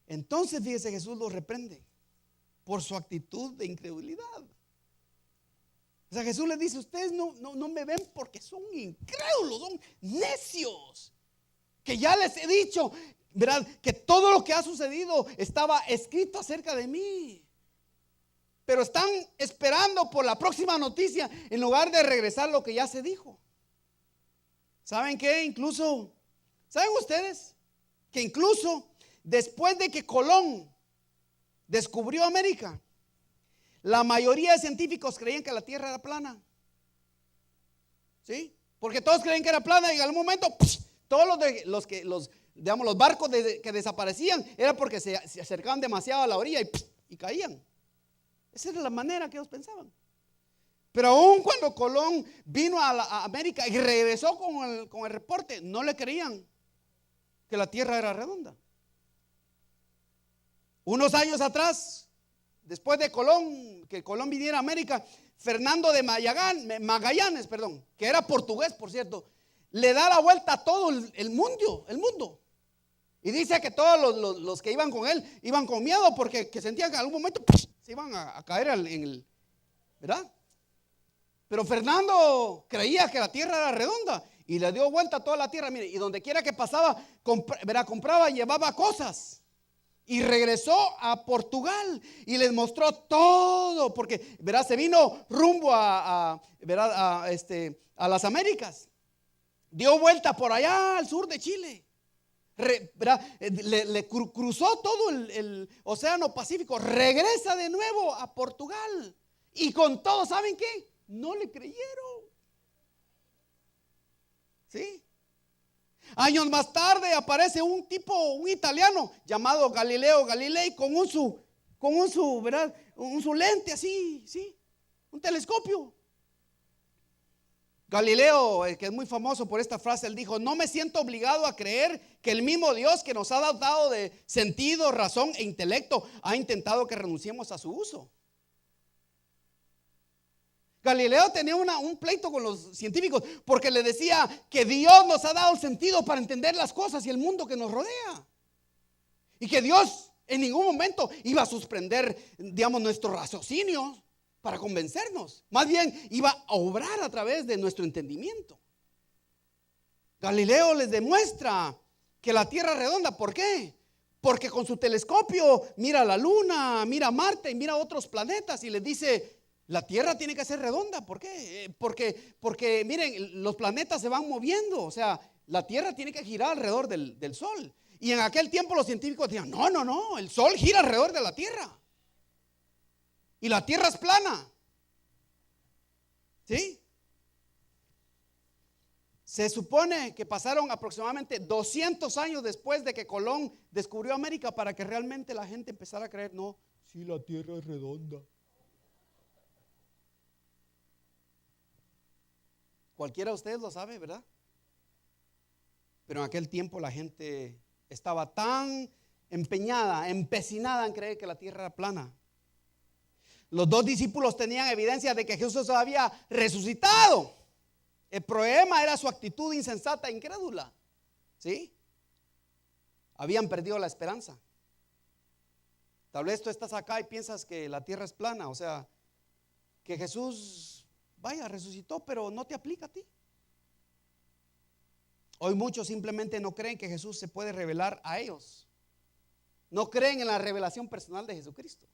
Entonces, fíjese, Jesús los reprende por su actitud de incredulidad. O sea, Jesús les dice: ustedes no me ven porque son incrédulos, son necios. Que ya les he dicho, ¿verdad?, que todo lo que ha sucedido estaba escrito acerca de mí. Pero están esperando por la próxima noticia en lugar de regresar lo que ya se dijo. ¿Saben qué? ¿Saben ustedes que incluso después de que Colón descubrió América, la mayoría de científicos creían que la Tierra era plana? ¿Sí? Porque todos creían que era plana y en algún momento todos los barcos que desaparecían era porque se acercaban demasiado a la orilla y caían. Esa era la manera que ellos pensaban. Pero aún cuando Colón vino a América y regresó con el reporte, no le creían que la Tierra era redonda. Unos años atrás, después de que Colón viniera a América, Fernando de Magallanes, que era portugués, por cierto, le da la vuelta a todo el mundo. Y dice que todos los que iban con él iban con miedo porque sentían que en algún momento se iban a caer ¿verdad? Pero Fernando creía que la tierra era redonda y le dio vuelta a toda la tierra. Mire, y donde quiera que pasaba, compraba y llevaba cosas. Y regresó a Portugal y les mostró todo, porque se vino rumbo a las Américas. Dio vuelta por allá al sur de Chile. Le cruzó todo el Océano Pacífico. Regresa de nuevo a Portugal. Y con todo, ¿saben qué? No le creyeron. ¿Sí? Años más tarde aparece un italiano llamado Galileo Galilei con un lente así, ¿sí? Un telescopio. Galileo, que es muy famoso por esta frase, él dijo: no me siento obligado a creer que el mismo Dios que nos ha dotado de sentido, razón e intelecto ha intentado que renunciemos a su uso. Galileo tenía un pleito con los científicos porque le decía que Dios nos ha dado el sentido para entender las cosas y el mundo que nos rodea. Y que Dios en ningún momento iba a suspender, nuestro raciocinio para convencernos. Más bien iba a obrar a través de nuestro entendimiento. Galileo les demuestra que la tierra es redonda. ¿Por qué? Porque con su telescopio mira la luna, mira Marte y mira otros planetas y les dice: la tierra tiene que ser redonda. ¿Por qué? Porque miren, los planetas se van moviendo. O sea, la tierra tiene que girar alrededor del sol. Y en aquel tiempo los científicos decían: no, el sol gira alrededor de la tierra. Y la tierra es plana. ¿Sí? Se supone que pasaron aproximadamente 200 años después de que Colón descubrió América para que realmente la gente empezara a creer: no, sí, la tierra es redonda. Cualquiera de ustedes lo sabe, ¿verdad? Pero en aquel tiempo la gente estaba tan empecinada en creer que la tierra era plana. Los dos discípulos tenían evidencia de que Jesús había resucitado. El problema era su actitud insensata e incrédula. ¿Sí? Habían perdido la esperanza. Tal vez tú estás acá y piensas que la tierra es plana, o sea, que Jesús resucitó, pero no te aplica a ti. Hoy muchos simplemente no creen que Jesús se puede revelar a ellos. No creen en la revelación personal de Jesucristo.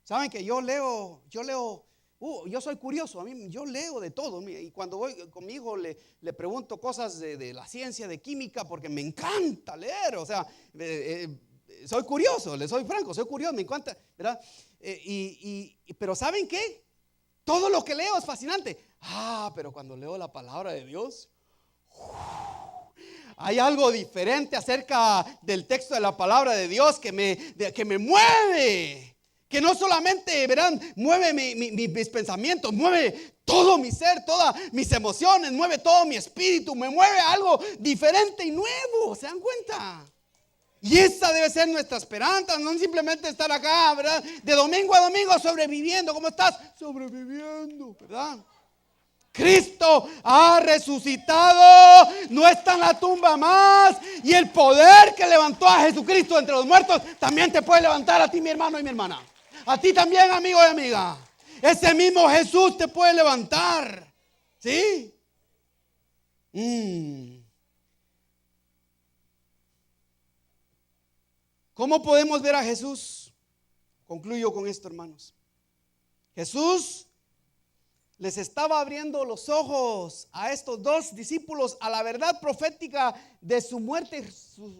Saben que yo soy curioso, yo leo de todo. Y cuando voy con mi hijo le pregunto cosas de la ciencia, de química, porque me encanta leer. O sea, soy curioso, le soy franco, soy curioso, me encanta, ¿verdad? Pero ¿saben qué? Todo lo que leo es fascinante. Pero cuando leo la palabra de Dios, hay algo diferente acerca del texto de la palabra de Dios que me mueve. Que no solamente, verán, mueve mis pensamientos, mueve todo mi ser, todas mis emociones, mueve todo mi espíritu, me mueve algo diferente y nuevo. ¿Se dan cuenta? Y esa debe ser nuestra esperanza, no simplemente estar acá, ¿verdad? De domingo a domingo sobreviviendo. ¿Cómo estás? Sobreviviendo, ¿verdad? Cristo ha resucitado, no está en la tumba más. Y el poder que levantó a Jesucristo entre los muertos también te puede levantar a ti, mi hermano y mi hermana. A ti también, amigo y amiga. Ese mismo Jesús te puede levantar. ¿Sí? ¿Cómo podemos ver a Jesús? Concluyo con esto, hermanos. Jesús les estaba abriendo los ojos a estos dos discípulos a la verdad profética de su muerte y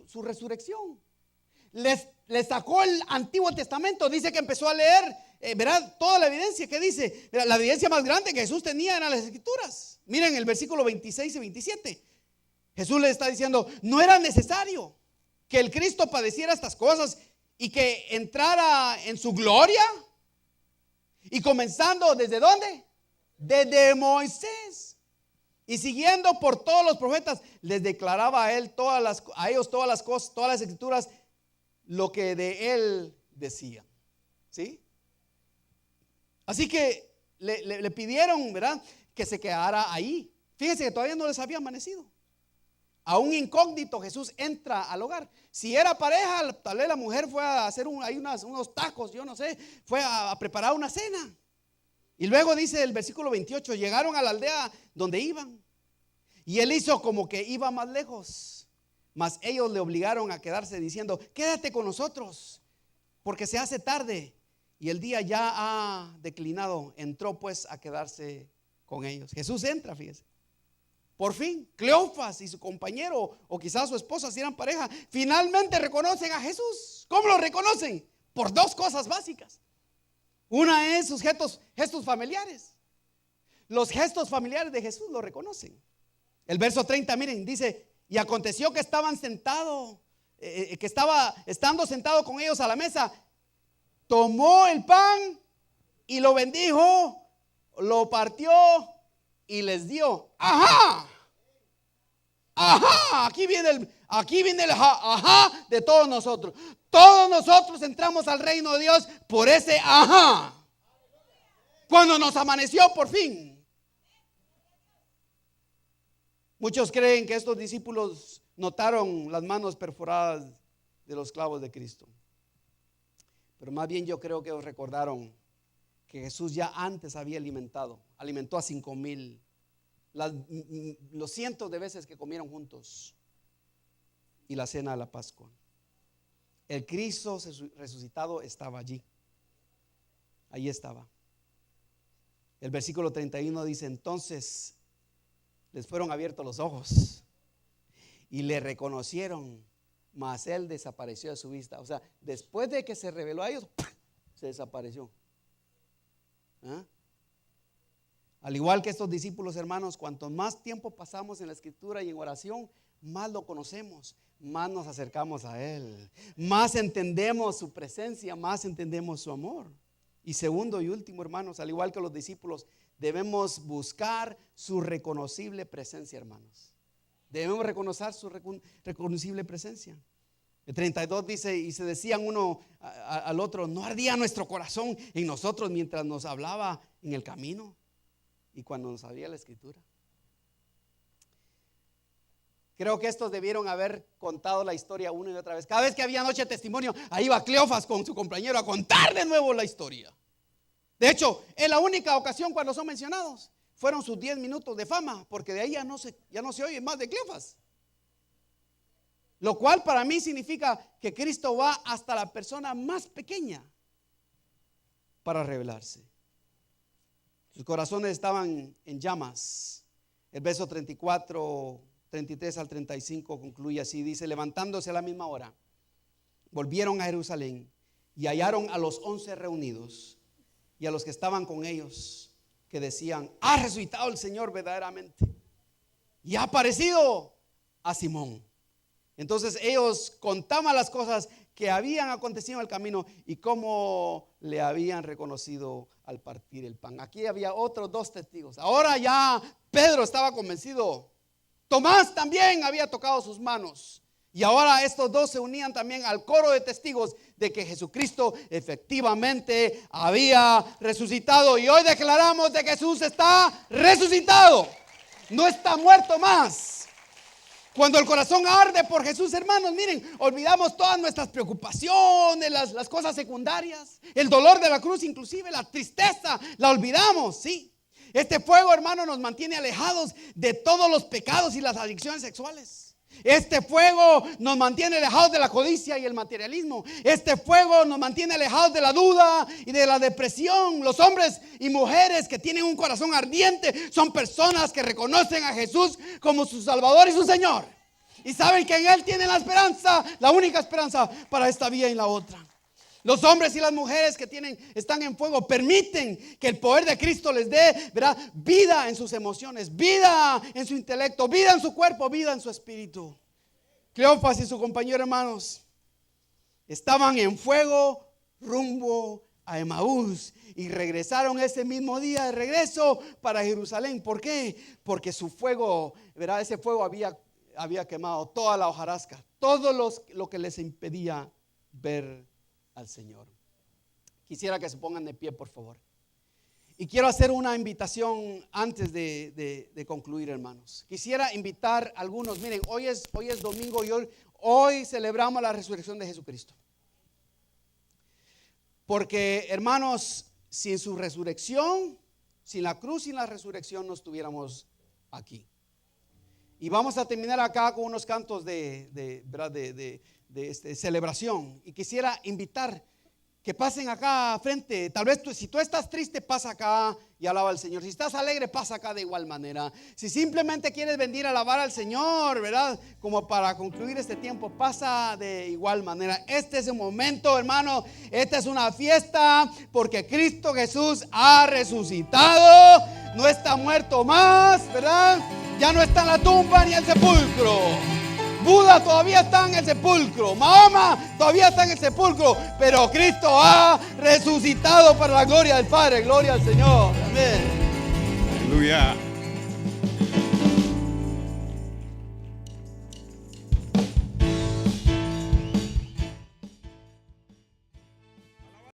su resurrección. Les sacó el Antiguo Testamento. Dice que empezó a leer, verá toda la evidencia que dice. La evidencia más grande que Jesús tenía eran las Escrituras. Miren el versículo 26 y 27. Jesús le está diciendo: no era necesario que el Cristo padeciera estas cosas y que entrara en su gloria. Y comenzando, ¿desde dónde? Desde Moisés y siguiendo por todos los profetas, les declaraba a ellos todas las cosas, todas las escrituras, lo que de él decían. ¿Sí? Así que le pidieron, ¿verdad?, que se quedara ahí. Fíjense que todavía no les había amanecido. A un incógnito Jesús entra al hogar. Si era pareja, tal vez la mujer fue a hacer unos tacos, yo no sé, fue a preparar una cena. Y luego dice el versículo 28, llegaron a la aldea donde iban. Y él hizo como que iba más lejos, mas ellos le obligaron a quedarse diciendo: quédate con nosotros, porque se hace tarde y el día ya ha declinado. Entró pues a quedarse con ellos. Jesús entra, fíjese. Por fin, Cleofas y su compañero, o quizás su esposa, si eran pareja, finalmente reconocen a Jesús. ¿Cómo lo reconocen? Por dos cosas básicas. Una es sus gestos familiares. Los gestos familiares de Jesús lo reconocen. El verso 30, miren, dice: y aconteció que estaban sentados, estando sentado con ellos a la mesa, tomó el pan y lo bendijo, lo partió y les dio. Ajá, ajá, aquí viene el ajá de todos nosotros. Todos nosotros entramos al reino de Dios por ese ajá. Cuando nos amaneció por fin. Muchos creen que estos discípulos notaron las manos perforadas de los clavos de Cristo. Pero más bien yo creo que ellos recordaron que Jesús ya antes había alimentó a 5,000. Los cientos de veces que comieron juntos. Y la cena de la Pascua. El Cristo resucitado estaba allí. Allí estaba. El versículo 31 dice: entonces les fueron abiertos los ojos y le reconocieron, mas él desapareció de su vista. O sea, después de que se reveló a ellos, se desapareció. ¿Ah? Al igual que estos discípulos, hermanos, cuanto más tiempo pasamos en la Escritura y en oración, más lo conocemos, más nos acercamos a Él, más entendemos su presencia, más entendemos su amor. Y segundo y último, hermanos, al igual que los discípulos, debemos buscar su reconocible presencia, hermanos. Debemos reconocer su reconocible presencia. El 32 dice: y se decían uno al otro: ¿no ardía nuestro corazón en nosotros mientras nos hablaba en el camino y cuando nos abría la Escritura? Creo que estos debieron haber contado la historia una y otra vez. Cada vez que había noche de testimonio, ahí iba Cleofas con su compañero a contar de nuevo la historia. De hecho, en la única ocasión cuando son mencionados, fueron sus 10 minutos de fama, porque de ahí ya no se oye más de Cleofas. Lo cual para mí significa que Cristo va hasta la persona más pequeña para revelarse. Sus corazones estaban en llamas. El verso 33 al 35 concluye así, dice: levantándose a la misma hora, volvieron a Jerusalén y hallaron a los 11 reunidos y a los que estaban con ellos, que decían: ha resucitado el Señor verdaderamente y ha aparecido a Simón. Entonces ellos contaban las cosas que habían acontecido en el camino y cómo le habían reconocido al partir el pan. Aquí había otros 2 testigos. Ahora ya Pedro estaba convencido. Tomás también había tocado sus manos. Y ahora estos dos se unían también al coro de testigos de que Jesucristo efectivamente había resucitado. Y hoy declaramos de que Jesús está resucitado. No está muerto más. Cuando el corazón arde por Jesús, hermanos, miren, olvidamos todas nuestras preocupaciones, las cosas secundarias, el dolor de la cruz, inclusive la tristeza, la olvidamos, sí. Este fuego, hermano, nos mantiene alejados de todos los pecados y las adicciones sexuales. Este fuego nos mantiene alejados de la codicia y el materialismo. Este fuego nos mantiene alejados de la duda y de la depresión. Los hombres y mujeres que tienen un corazón ardiente son personas que reconocen a Jesús como su Salvador y su Señor. Y saben que en Él tienen la esperanza, la única esperanza para esta vida y la otra. Los hombres y las mujeres que están en fuego permiten que el poder de Cristo les dé, ¿verdad?, vida en sus emociones, vida en su intelecto, vida en su cuerpo, vida en su espíritu. Cleofas y su compañero, hermanos, estaban en fuego rumbo a Emaús y regresaron ese mismo día de regreso para Jerusalén. ¿Por qué? Porque su fuego, ¿verdad?, ese fuego había quemado toda la hojarasca, todo lo que les impedía ver al Señor. Quisiera que se pongan de pie, por favor. Y quiero hacer una invitación antes de concluir, hermanos. Quisiera invitar a algunos. Miren, hoy es domingo y hoy celebramos la resurrección de Jesucristo. Porque, hermanos, sin su resurrección, sin la cruz, sin la resurrección, no estuviéramos aquí. Y vamos a terminar acá con unos cantos de celebración. Y quisiera invitar que pasen acá frente. Tal vez si tú estás triste, pasa acá y alaba al Señor. Si estás alegre, pasa acá de igual manera. Si simplemente quieres venir a alabar al Señor, ¿verdad?, como para concluir este tiempo, pasa de igual manera. Este es un momento, hermano. Esta es una fiesta porque Cristo Jesús ha resucitado. No está muerto más, ¿verdad? Ya no está en la tumba ni en el sepulcro. Buda todavía está en el sepulcro. Mahoma todavía está en el sepulcro. Pero Cristo ha resucitado para la gloria del Padre. Gloria al Señor. Amén. Aleluya.